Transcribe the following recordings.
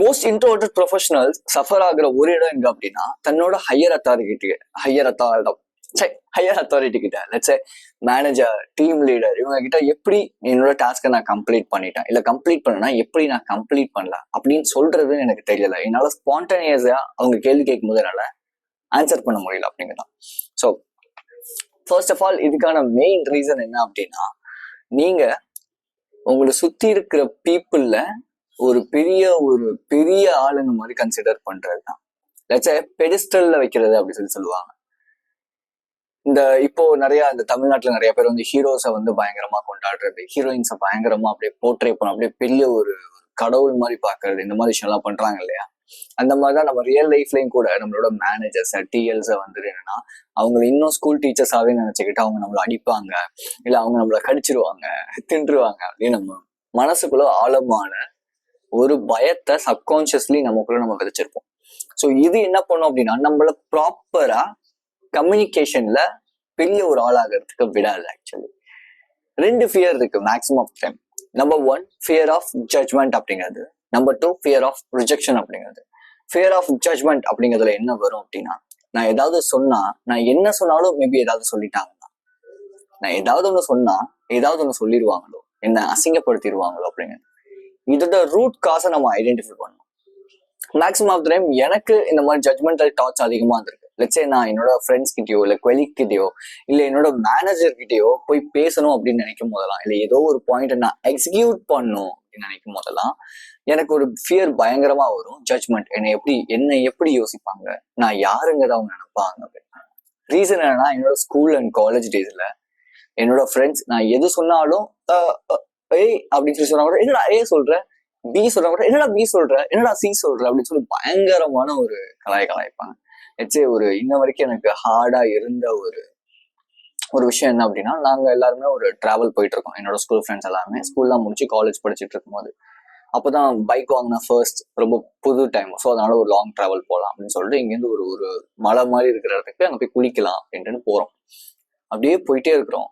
Most introverted professionals suffer ஆகுற ஒரு இடம் எங்க அப்படின்னா தன்னோட ஹையர் அத்தாரிட்டி கிட்ட லெட்ஸ் மேனேஜர், டீம் லீடர், இவங்க கிட்ட எப்படி என்னோட டாஸ்க்கை நான் கம்ப்ளீட் பண்ணிட்டேன், இல்ல கம்ப்ளீட் பண்ணனா எப்படி நான் கம்ப்ளீட் பண்ணல அப்படின்னு சொல்றதுன்னு எனக்கு தெரியல. என்னால ஸ்பான்டேனியஸா அவங்க கேள்வி கேட்கும் போது என்னால ஆன்சர் பண்ண முடியல அப்படிங்கிறதான். ஸோ ஃபர்ஸ்ட் ஆஃப் ஆல் இதுக்கான மெயின் ரீசன் என்ன அப்படின்னா, நீங்க உங்களை சுத்தி இருக்கிற பீப்புள்ல ஒரு பெரிய ஆளுங்க மாதிரி கன்சிடர் பண்றதுதான் பெடிஸ்டல்ல வைக்கிறது அப்படி சொல்லுவாங்க. இந்த இப்போ நிறைய இந்த தமிழ்நாட்டுல நிறைய பேர் வந்து ஹீரோஸை வந்து பயங்கரமா கொண்டாடுறது, ஹீரோயின்ஸை பயங்கரமா அப்படியே போர்ட்ரே பண்ண அப்படியே பெரிய ஒரு கடவுள் மாதிரி பாக்குறது, இந்த மாதிரி விஷயம் எல்லாம் பண்றாங்க இல்லையா? அந்த மாதிரிதான் நம்ம ரியல் லைஃப்லயும் கூட நம்மளோட மேனேஜர்ஸ், டிஎல்ஸை வந்துட்டு என்னன்னா அவங்க இன்னும் ஸ்கூல் டீச்சர்ஸாவே நினைச்சுக்கிட்டு அவங்க நம்மளை அடிப்பாங்க, இல்ல அவங்க நம்மளை கடிச்சிருவாங்க, தின்றுவாங்க அப்படின்னு நம்ம மனசுக்குள்ள ஆழமான ஒரு பயத்தை சப்கான்சியஸ்லி நமக்குள்ள நம்ம விதைச்சிருப்போம். ஸோ இது என்ன பண்ணும் அப்படின்னா நம்மள ப்ராப்பரா கம்யூனிகேஷன்ல பெரிய ஒரு ஆளாகிறதுக்கு விடாது. ஆக்சுவலி 2 ஃபியர் இருக்கு maximum time. Number 1 fear of judgment அப்படிங்கிறது, நம்பர் 2 ஃபியர் ஆஃப் ரிஜெக்ஷன் அப்படிங்கிறது. ஃபியர் ஆஃப் ஜட்ஜ்மெண்ட் அப்படிங்கிறதுல என்ன வரும் அப்படின்னா, நான் ஏதாவது சொன்னா, நான் என்ன சொன்னாலும் மேபி ஏதாவது சொல்லிட்டாங்கன்னா, நான் ஏதாவது ஒண்ணு சொன்னா ஏதாவது ஒண்ணு சொல்லிடுவாங்களோ, என்ன அசிங்கப்படுத்திடுவாங்களோ அப்படிங்கிறது. இதோட ரூட் காசை நம்ம ஐடென்டிஃபை பண்ணணும். மேக்ஸிமம் ஆஃப் டைம் எனக்கு இந்த மாதிரி ஜட்மெண்டல் தாட்ஸ் அதிகமா இருந்திருக்கு. லெட்ஸே நான் என்னோட ஃப்ரெண்ட்ஸ் கிட்டயோ இல்ல கொலீக் கிட்டயோ இல்ல என்னோட மேனேஜர் கிட்டயோ போய் பேசணும் அப்படின்னு நினைக்கும் போதெல்லாம், இல்ல ஏதோ ஒரு பாயிண்ட் நான் எக்ஸிக்யூட் பண்ணும் அப்படின்னு நினைக்கும் போதெல்லாம் எனக்கு ஒரு ஃபியர் பயங்கரமா வரும். ஜட்மெண்ட் என்னை எப்படி யோசிப்பாங்க, நான் யாருங்கிறத அவங்க நினைப்பாங்க அப்படின்னு. ரீசன் என்னன்னா, என்னோட ஸ்கூல் அண்ட் காலேஜ் டேஸ்ல என்னோட ஃப்ரெண்ட்ஸ் நான் எது சொன்னாலும் ஏய் அப்படின்னு சொல்லி சொன்னா கூட என்னடா ஏ சொல்ற, பி சொல்ற கூட என்னடா பி சொல்ற, என்னடா சி சொல்ற அப்படின்னு சொல்லி பயங்கரமான ஒரு கலாய்ப்பாங்க. ஒரு இன்ன வரைக்கும் எனக்கு ஹார்டா இருந்த ஒரு விஷயம் என்ன அப்படின்னா, நாங்க எல்லாருமே ஒரு டிராவல் போயிட்டு இருக்கோம். என்னோட ஸ்கூல் ஃப்ரெண்ட்ஸ் எல்லாமே ஸ்கூல்லாம் முடிச்சு காலேஜ் படிச்சுட்டு இருக்கும்போது அப்போதான் பைக் வாங்கின ஃபர்ஸ்ட் ரொம்ப புது டைம். ஸோ அதனால ஒரு லாங் டிராவல் போகலாம் அப்படின்னு சொல்லிட்டு இங்கேருந்து ஒரு மலை மாதிரி இருக்கிற இடத்துக்கு போய் அங்கே போய் குளிக்கலாம் அப்படின்ட்டு போறோம். அப்படியே போயிட்டே இருக்கிறோம்.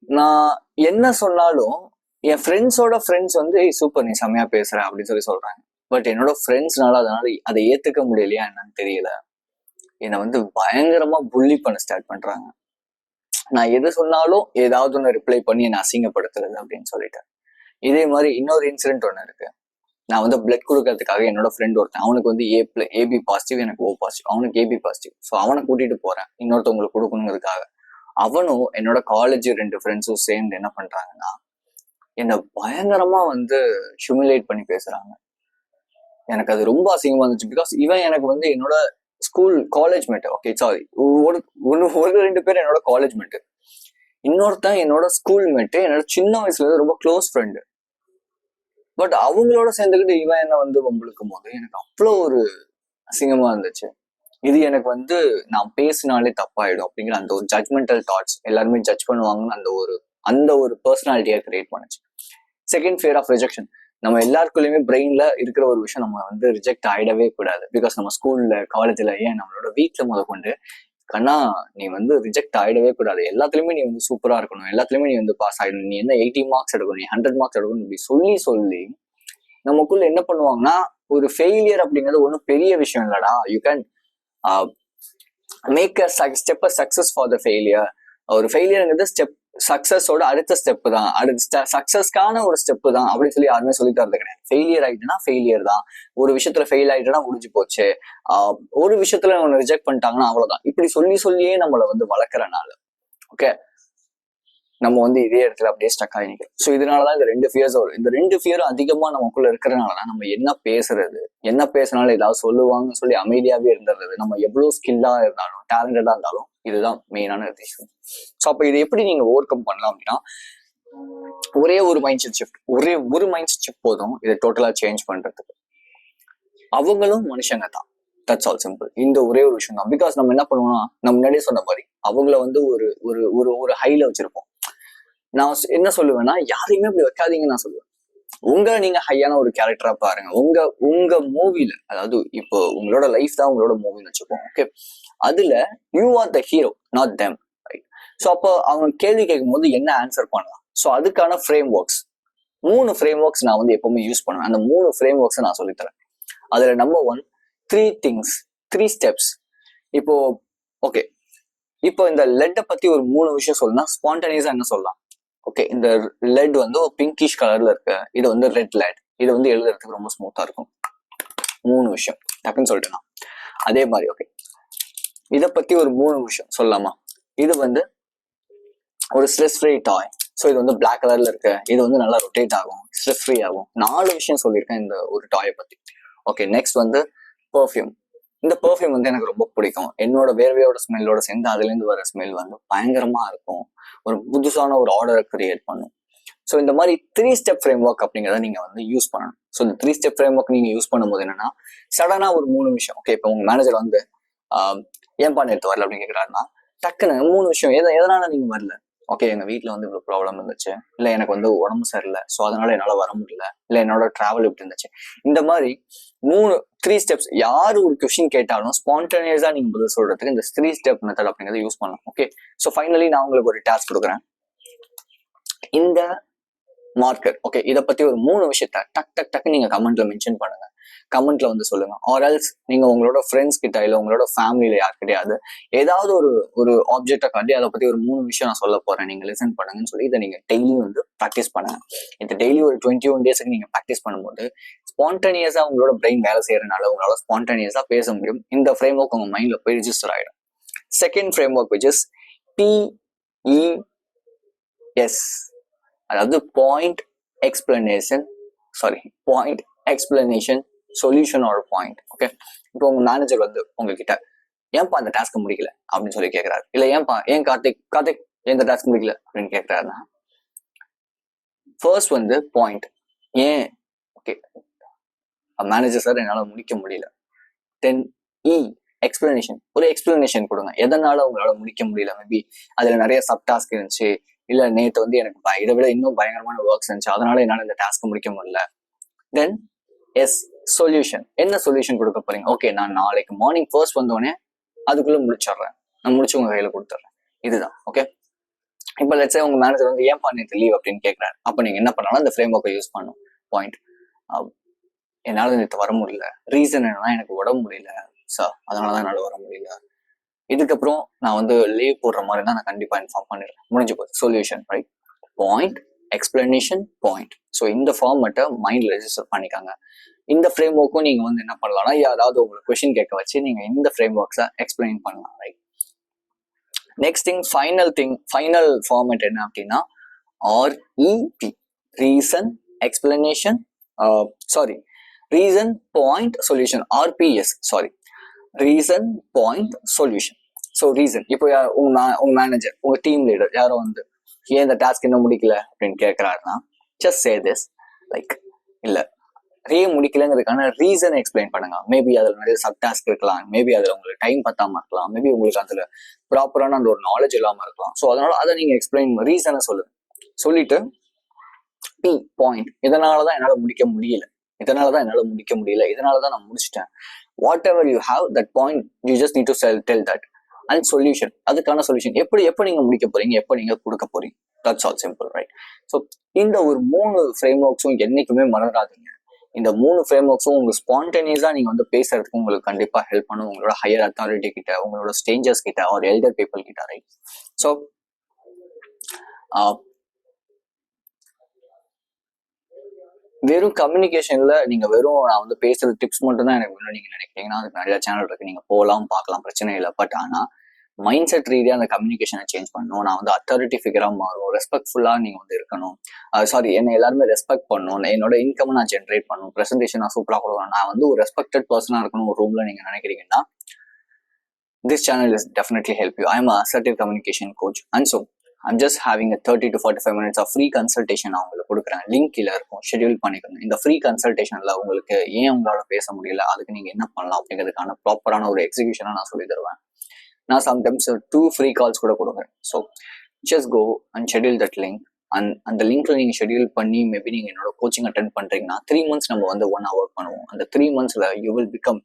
நான் என்ன சொன்னாலும் என் ஃப்ரெண்ட்ஸோட ஃப்ரெண்ட்ஸ் வந்து சூப்பர் நீ செம்மையா பேசுற அப்படின்னு சொல்றாங்க. பட் என்னோட ஃப்ரெண்ட்ஸ்னால அதை ஏத்துக்க முடியலையா என்னன்னு தெரியல, என்னை வந்து பயங்கரமா புள்ளி பண்ண ஸ்டார்ட் பண்றாங்க. நான் எது சொன்னாலும் ஏதாவது ஒன்று ரிப்ளை பண்ணி என்னை அசிங்கப்படுத்துறது அப்படின்னு சொல்லிட்டு. இதே மாதிரி இன்னொரு இன்சிடென்ட் ஒன்று இருக்கு. நான் வந்து பிளட் கொடுக்கறதுக்காக என்னோட ஃப்ரெண்ட் ஒருத்தன், அவனுக்கு வந்து ஏபி பாசிட்டிவ், எனக்கு ஓ பாசிட்டிவ், அவனுக்கு ஏபி பாசிட்டிவ். ஸோ அவனை கூட்டிட்டு போறேன் இன்னொருத்தவங்களுக்கு கொடுக்கணுங்கிறதுக்காக. அவனும் என்னோட காலேஜ் 2 ஃப்ரெண்ட்ஸும் சேர்ந்து என்ன பண்றாங்கன்னா, என்னை பயங்கரமா வந்து ஹியூமிலேட் பண்ணி பேசுறாங்க. எனக்கு அது ரொம்ப அசிங்கமா இருந்துச்சு. பிகாஸ் இவன் எனக்கு வந்து என்னோட school college mate. Okay sorry, ஒரு 2 பேர் என்னோட காலேஜ் மேட்டு, இன்னொருத்தன் என்னோட ஸ்கூல் மேட்டு, என்னோட சின்ன வயசுல இருந்து ரொம்ப க்ளோஸ் ஃப்ரெண்டு. பட் அவங்களோட சேர்ந்துக்கிட்டு இவன் என்ன வந்து வம்பிழுக்கும் போது எனக்கு அவ்வளோ ஒரு அசிங்கமா இருந்துச்சு. இது எனக்கு வந்து நான் பேசினாலே தப்பாயிடும் அப்படிங்கிற அந்த ஒரு ஜட்மெண்டல் தாட்ஸ், எல்லாருமே ஜட்ஜ் பண்ணுவாங்கன்னு அந்த ஒரு பர்சனாலிட்டியை கிரியேட் பண்ணுச்சு. Second fear of rejection. நம்ம எல்லாருக்குள்ளயுமே பிரெயின்ல இருக்கிற ஒரு விஷயம், நம்ம வந்து ரிஜெக்ட் ஆயிடவே கூடாது. பிகாஸ் நம்ம ஸ்கூல்ல காலேஜ்ல ஏன் நம்மளோட வீட்டுல முதற்கொண்டு கண்ணா நீ வந்து ரிஜெக்ட் ஆயிடவே கூடாது, எல்லாத்துலயுமே நீ வந்து சூப்பரா இருக்கணும், எல்லாத்துலயுமே நீ வந்து பாஸ் ஆயிடணும், நீ என்ன 80 மார்க்ஸ் எடுக்கணும், நீ 100 மார்க்ஸ் எடுக்கணும் இப்படி சொல்லி நமக்குள்ள என்ன பண்ணுவாங்கன்னா, ஒரு ஃபெயிலியர் அப்படிங்கிறது ஒன்றும் பெரிய விஷயம் இல்லடா, you can make a step success for the failure. ஒரு ஃபெயிலியர்ங்கிறது ஸ்டெப் சக்சஸோட அடுத்த ஸ்டெப் தான், அடுத்த சக்சஸ்க்கான ஒரு ஸ்டெப் தான் அப்படின்னு சொல்லி யாருமே சொல்லி தரது கிடையாது. ஃபெயிலியர் ஆயிட்டுனா ஃபெயிலியர் தான், ஒரு விஷயத்துல ஃபெயில் ஆயிட்டுனா முடிஞ்சு போச்சு, ஒரு விஷயத்துல ஒன்று ரிஜெக்ட் பண்ணிட்டாங்கன்னா அவ்வளவுதான். இப்படி சொல்லியே நம்மளை வந்து வளர்க்கறனால ஓகே நம்ம வந்து இதே இடத்துல அப்படியே ஸ்டக் ஆகி நிற்கிறோம். ஸோ இதனாலதான் இந்த 2 ஃபியர்ஸ் வரும். இந்த 2 ஃபியரும் அதிகமா நமக்குள்ள இருக்கிறனாலதான் நம்ம என்ன பேசினாலும் ஏதாவது சொல்லுவாங்கன்னு சொல்லி அமைதியாவே இருந்துடுறது. நம்ம எவ்வளவு ஸ்கில்லா இருந்தாலும் டேலண்டடா இருந்தாலும் இதுதான் மெயினான விஷயம். ஸோ அப்ப இதை எப்படி நீங்க ஓவர் கம் பண்ணலாம் அப்படின்னா, ஒரே ஒரு மைண்ட் செட் ஷிஃப்ட், ஒரு மைண்ட் செட் ஷிஃப்ட் போதும் இதை டோட்டலா சேஞ்ச் பண்றதுக்கு. அவங்களும் மனுஷங்க தான், தட்ஸ் ஆல் சிம்பிள். இந்த ஒரே ஒரு விஷயம் தான். பிகாஸ் நம்ம என்ன பண்ணுவோம்னா, நம்ம முன்னாடியே சொன்ன மாதிரி அவங்கள வந்து ஒரு ஹைல வச்சிருப்போம். நான் என்ன சொல்லுவேன்னா, யாரையுமே அப்படி வைக்காதீங்கன்னு நான் சொல்லுவேன். உங்களை நீங்க ஹையான ஒரு கேரக்டரா பாருங்க. உங்க மூவில, அதாவது இப்போ உங்களோட லைஃப் தான் உங்களோட மூவின்னு வச்சுப்போம். ஓகே, அதுல you are the hero, not them, right? So அப்போ அவங்க கேள்வி கேட்கும் போது என்ன ஆன்சர் பண்ணலாம்? ஸோ அதுக்கான ஃப்ரேம் ஒர்க்ஸ் 3 ஃப்ரேம் ஒர்க்ஸ் நான் வந்து எப்பவுமே யூஸ் பண்ணுவேன். அந்த 3 ஃப்ரேம் ஒர்க்ஸை நான் சொல்லித்தரேன். அதுல நம்பர் 1 3 திங்ஸ், 3 ஸ்டெப்ஸ். இப்போ ஓகே, இப்போ இந்த லெட்டை பத்தி ஒரு 3 விஷயம் சொல்லலாம். ஸ்பான்டேனியஸா என்ன சொல்லலாம்? ஓகே, இந்த லெட் வந்து ஒரு பிங்கிஷ் கலர்ல இருக்கு, இது வந்து ரெட் லெட். இது வந்து எழுதுறதுக்கு ரொம்ப ஸ்மூத்தா இருக்கும். 3 விஷயம் டக்குன்னு சொல்லிட்டேன். அதே மாதிரி ஓகே, இதை பத்தி ஒரு 3 விஷயம் சொல்லலாமா? இது வந்து ஒரு ஸ்ட்ரெஸ் ஃப்ரீ டாய். ஸோ இது வந்து பிளாக் கலர்ல இருக்கு, இது வந்து நல்லா ரொட்டேட் ஆகும், ஸ்ட்ரெஸ் ஃப்ரீ ஆகும். 4 விஷயம் சொல்லியிருக்கேன் இந்த ஒரு டாயை பத்தி. ஓகே, நெக்ஸ்ட் வந்து பெர்ஃப்யூம். இந்த பெர்ஃப்யூம் வந்து எனக்கு ரொம்ப பிடிக்கும். என்னோட வேர்வையோட ஸ்மெல்லோட சேர்ந்து அதுலேருந்து வர ஸ்மெல் வந்து பயங்கரமா இருக்கும். ஒரு புதுசான ஒரு ஆர்டரை கிரியேட் பண்ணும். ஸோ இந்த மாதிரி 3 ஸ்டெப் ஃப்ரேம் ஒர்க் அப்படிங்கிறத நீங்க வந்து யூஸ் பண்ணணும். ஸோ இந்த 3 ஸ்டெப் ஃப்ரேம் ஒர்க் நீங்க யூஸ் பண்ணும்போது என்னன்னா, சடனா ஒரு 3 விஷயம். ஓகே, இப்போ உங்க மேனேஜர் வந்து ஏன்பா நேற்று வரல அப்படின்னு கேட்குறாருன்னா, டக்குன்னு 3 விஷயம் எதனால நீங்க வரல? ஓகே, எங்க வீட்டில் வந்து இவ்வளோ ப்ராப்ளம் இருந்துச்சு, இல்லை எனக்கு வந்து உடம்பு சரியில்லை, ஸோ அதனால என்னால் வர முடியல, இல்லை என்னோட டிராவல் இப்படி இருந்துச்சு. இந்த மாதிரி 3 ஸ்டெப்ஸ். யார் ஒரு கொஸ்டின் கேட்டாலும் ஸ்பான்டேனியஸா நீங்க பதில் சொல்றதுக்கு இந்த 3 ஸ்டெப் மெத்தட் அப்படிங்கிறத யூஸ் பண்ணலாம். ஓகே, ஸோ ஃபைனலி நான் உங்களுக்கு ஒரு டாஸ்க் கொடுக்குறேன். இந்த மார்க்கர் ஓகே, இதை பத்தி ஒரு 3 விஷயத்த டக் நீங்க கமெண்ட்ல மென்ஷன் பண்ணுங்க. கமெண்ட்ல வந்து சொல்லுங்க. ஆர் எல்ஸ் நீங்க உங்களோட ஃப்ரெண்ட்ஸ் கிட்ட இல்லை உங்களோட ஃபேமிலியில யார்கிட்டயாவது ஏதாவது ஒரு ஆப்ஜெக்டை காட்டி அதை பத்தி ஒரு 3 விஷயம் நான் சொல்ல போறேன், நீங்க லிசன் பண்ணுங்கன்னு சொல்லி இதை நீங்க டெய்லி வந்து ப்ராக்டிஸ் பண்ணுங்க. இந்த டெய்லி ஒரு 21 டேஸ்க்கு நீங்க ப்ராக்டிஸ் பண்ணும்போது ஸ்பான்டேனியஸா உங்களோட பிரெயின் வேலை செய்யறதுனால உங்களால ஸ்பான்டேனியஸா பேச முடியும். இந்த ஃப்ரேம் ஒர்க் உங்க மைண்ட்ல போய் ரிஜிஸ்டர் ஆயிடும். Second frame work which is PES, அதாவது பாயிண்ட் எக்ஸ்பிளனேஷன் சொல்யூஷன் ஒரு பாயிண்ட். ஓகே, இப்போ உங்க மேனேஜர் வந்து உங்ககிட்ட ஏன்பா அந்த டாஸ்க் முடிக்கல அப்படின்னு சொல்லி கேட்கிறாரு, இல்ல ஏன் கார்த்திக் எந்த டாஸ்க் முடிக்கல அப்படின்னு கேட்கிறாருன்னா, ஃபர்ஸ்ட் வந்து பாயிண்ட் ஏன். ஓகே, மேனேஜர் சார் என்னால முடிக்க முடியல. தென் எக்ஸ்பிளனேஷன், ஒரு எக்ஸ்பிளனேஷன் கொடுங்க எதனால உங்களால முடிக்க முடியல. மேபி அதுல நிறைய சப் டாஸ்க் இருந்துச்சு, இல்ல நேற்று வந்து எனக்கு இதை விட இன்னும் பயங்கரமான ஒர்க்ஸ் இருந்துச்சு, அதனால என்னால இந்த டாஸ்க் முடிக்க முடியல. தென் சொல்யூஷன், என்ன சொல்யூஷன் கொடுக்க போறீங்க? ஓகே, நான் நாளைக்கு மார்னிங் ஃபர்ஸ்ட் வந்தோடனே அதுக்குள்ள முடிச்சிடுறேன், நான் முடிச்சு உங்க கையில கொடுத்துட்றேன். இதுதான். ஓகே, இப்போ லெட்ஸ் சே உங்க மேனேஜர் வந்து ஏன் நேற்று லீவ் அப்படின்னு கேட்கறாரு. அப்ப நீங்க என்ன பண்ணாலும் அந்த ஃப்ரேம் ஒர்க்கை யூஸ் பண்ணும். பாயிண்ட், என்னால நேற்று வர முடியல, ரீசன் என்னன்னா எனக்கு உடம்பு முடியல சார், அதனாலதான் என்னால வர முடியல. இதுக்கப்புறம் நான் வந்து லீவ் போடுற மாதிரி தான் நான் கண்டிப்பா இன்ஃபார்ம் பண்ணிடுறேன். முடிஞ்சு போகுது. Solution, right? Point, explanation, point. So இந்த ஃபார்மேட்டை மைண்ட்ல ரெஜிஸ்டர் பண்ணிக்காங்க. இந்த ஃப்ரேம் ஒர்க்கும் நீங்க வந்து என்ன பண்ணலாம்னா, யாராவது உங்களுக்கு கொஸ்டின் கேட்க வச்சு நீங்க இந்த ஃப்ரேம் ஒர்க்ஸை எக்ஸ்பிளைன் பண்ணலாம், ரைட்? நெக்ஸ்ட் ஃபைனல் ஃபார்மேட் என்ன அப்படின்னா REP, reason explanation, reason point solution. RPS, reason point solution. So reason, இப்போ உங்க மேனேஜர், உங்க டீம் லீடர் யாரோ வந்து ஏன் இந்த டாஸ்க் இன்னும் முடிக்கல அப்படின்னு கேட்கிறாருன்னா, ஜஸ்ட் சே திஸ், லைக் இல்ல ஏன் முடிக்கலங்கிறதுக்கான ரீசன் எக்ஸ்பிளைன் பண்ணுங்க. மேபி அதுல நிறைய சப் டாஸ்க் இருக்கலாம், மேபி அதுல உங்களுக்கு டைம் பத்தாம இருக்கலாம், மேபி உங்களுக்கு அதுல ப்ராப்பரான அந்த ஒரு நாலேஜ் இல்லாம இருக்கலாம். ஸோ அதனால அதை நீங்க எக்ஸ்பிளைன் ரீசனை சொல்லுங்க. சொல்லிட்டு பாயிண்ட், இதனாலதான் என்னால முடிக்க முடியல, இதனாலதான் நான் முடிச்சிட்டேன். What ever you have that point, you just need to tell that. And solution, அதுக்கான சொல்யூஷன் எப்போ நீங்க முடிக்க போறீங்க, எப்போ நீங்க கொடுக்க போறீங்க. That's all simple, right? So இந்த ஒரு 3 ஃப்ரேம் ஒர்க்ஸும் என்னைக்குமே மறந்துடாதீங்க. இந்த 3 ஃப்ரேம் ஒர்க்ஸும் உங்களுக்கு ஸ்பான்டேனியஸா நீங்க வந்து பேசுறதுக்கு உங்களுக்கு கண்டிப்பா ஹெல்ப் பண்ணும். உங்களோட ஹையர் அத்தாரிட்டி கிட்ட, உங்களோட ஸ்ட்ரேஞ்சர்ஸ் கிட்ட, ஒரு எல்டர் பீப்புள் கிட்ட, ரைட்? ஸோ வெறும் கம்யூனிகேஷன்ல நீங்க நான் வந்து பேசுறது டிப்ஸ் மட்டும் தான் எனக்கு வேணும் நீங்க நினைக்கிறீங்கன்னா, அதுக்கு நிறைய சேனல் இருக்கு, நீங்க போகலாம் பார்க்கலாம், பிரச்சனை இல்லை. பட் ஆனா மைண்ட் செட் ரீதியா அந்த கம்யூனிகேஷனை சேஞ்ச் பண்ணணும். நான் வந்து அத்தாரிட்டி ஃபிகரா மாறும், ரெஸ்பெக்ட்ஃபுல்லா நீங்க வந்து இருக்கணும். என்னை எல்லாருமே ரெஸ்பெக்ட் பண்ணணும், என்னோட இன்கம் நான் ஜென்ரேட் பண்ணணும், ப்ரெசன்டேஷன் நான் சூப்பரா கொடுக்கணும், நான் வந்து ஒரு ரெஸ்பெக்டட் பர்சனா இருக்கணும் ஒரு ரூம்ல நீங்க நினைக்கிறீங்கன்னா, this channel is definitely help you. I am assertive communication coach. And so I'm just having a 30 to 45 minutes of free consultation நான் உங்களுக்கு கொடுக்குறேன். லிங்க் கீழே இருக்கும், ஷெட்யூல் பண்ணிக்கோங்க. இந்த ஃப்ரீ கன்சல்டேஷன்ல உங்களுக்கு ஏன் உங்களால பேச முடியல, அதுக்கு நீங்க என்ன பண்ணலாம் அப்படிங்கிறதுக்கான ப்ராப்பரான ஒரு எக்ஸிகியூஷனை நான் சொல்லி தருவேன். நான் சம்டைம்ஸ் 2 ஃப்ரீ கால்ஸ் கூட கொடுக்குறேன். So just go and schedule that link. அந்த லிங்க்ல நீங்க ஷெட்யூல் பண்ணி மேபி நீங்க என்னோட கோச்சிங் அட்டென்ட் பண்றீங்கன்னா 3 months நம்ம வந்து 1 hour ஒர்க் பண்ணுவோம். அந்த 3 monthsல you will become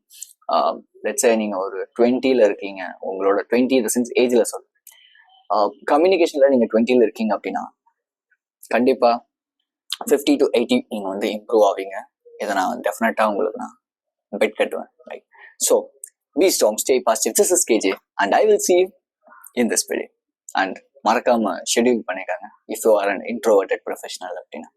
let's say நீங்க ஒரு 20ல இருக்கீங்க, உங்களோட 20 சின்ஸ் ஏஜ்ல சொல்லுங்க, கம்யூனிகேஷன்ல நீங்க 20ல இருக்கீங்க அப்படின்னா கண்டிப்பா 50 to 80 நீங்கள் வந்து இம்ப்ரூவ் ஆவீங்க. இதை நான் டெஃபினட்டாக உங்களுக்கு நான் பெட் கட்டுவேன். Right? So be strong, stay positive. This is KJ and I will see you in this video. அண்ட் மறக்காம ஷெட்யூல் பண்ணிக்காங்க if you are an introverted professional அப்படின்னா.